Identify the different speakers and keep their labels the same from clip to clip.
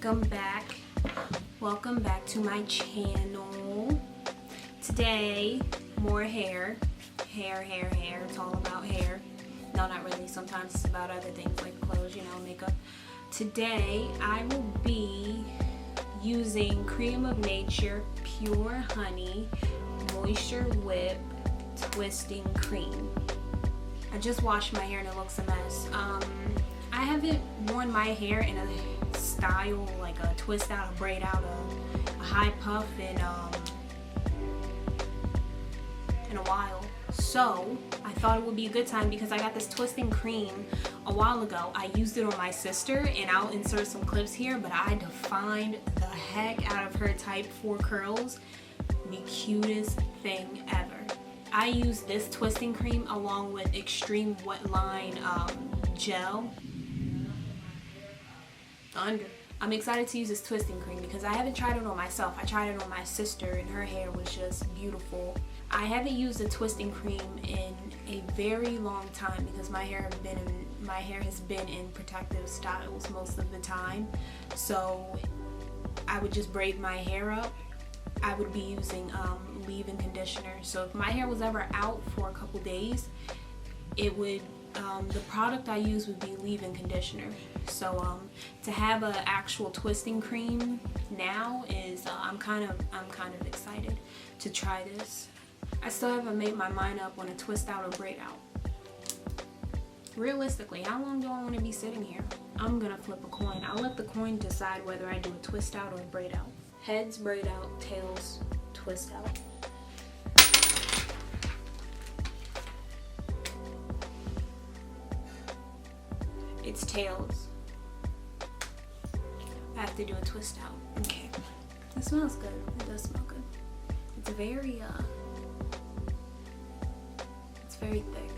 Speaker 1: welcome back to my channel. Today, more hair, it's all about hair. No, not really, sometimes it's about other things like clothes, makeup. Today, I will be using Creme of Nature Pure Honey Moisture Whip Twisting Cream. I just washed my hair and it looks a mess. I haven't worn my hair in a style like a twist out, a braid out, a high puff in a while. So I thought it would be a good time because I got this twisting cream a while ago. I used it on my sister, and I'll insert some clips here, but I defined the heck out of her type 4 curls. The cutest thing ever. I use this twisting cream along with Extreme Wet Line gel under. I'm excited to use this twisting cream because I haven't tried it on myself. I tried it on my sister and her hair was just beautiful. I haven't used a twisting cream in a very long time because my hair has been in protective styles most of the time. So I would just braid my hair up. I would be using leave-in conditioner. So if my hair was ever out for a couple days, it would the product I use would be leave-in conditioner. So to have an actual twisting cream now is I'm kind of excited to try this. I still haven't made my mind up on a twist out or braid out. Realistically, how long do I want to be sitting here? I'm gonna flip a coin. I'll let the coin decide whether I do a twist out or a braid out. Heads, braid out, tails, twist out. It's tails. I have to do a twist out. Okay. It smells good. It does smell good. It's very thick.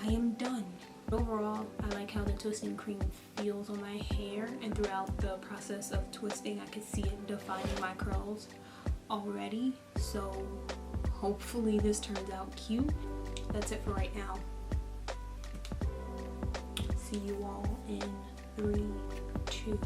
Speaker 1: I am done. Overall, I like how the twisting cream feels on my hair, and throughout the process of twisting I could see it defining my curls already. So hopefully this turns out cute. That's it for right now. See you all in 3, 2,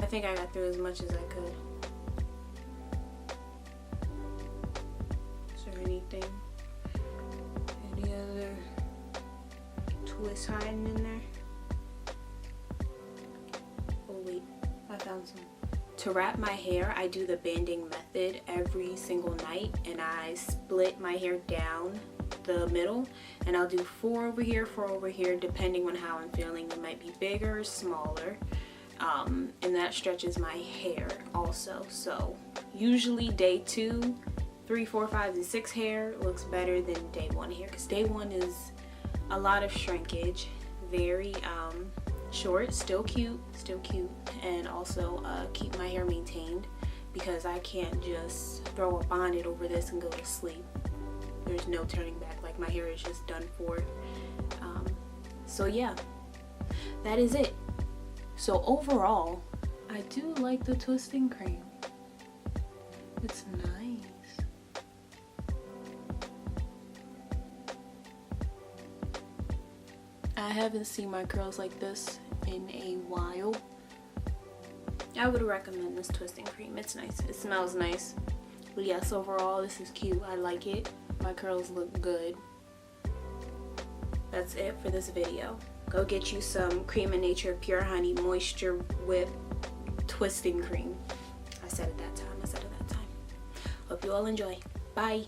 Speaker 1: I think I got through as much as I could. Is there anything? Any other twists hiding in there? Oh wait, I found some. To wrap my hair, I do the banding method every single night, and I split my hair down the middle, and I'll do 4 over here, 4 over here, depending on how I'm feeling. It might be bigger or smaller. And that stretches my hair also. So usually day 2, 3, 4, 5, and 6 hair looks better than day 1 hair, because day 1 is a lot of shrinkage. very short, still cute, and also keep my hair maintained, because I can't just throw a bonnet over this and go to sleep. There's no turning back. Like, my hair is just done for. So yeah, that is it. So overall, I do like the twisting cream. It's nice. I haven't seen my curls like this in a while. I would recommend this twisting cream. It's nice. It smells nice. But yes, overall, this is cute. I like it. My curls look good. That's it for this video. Go get you some Creme of Nature Pure Honey Moisture Whip Twisting Cream. I said it that time. Hope you all enjoy. Bye.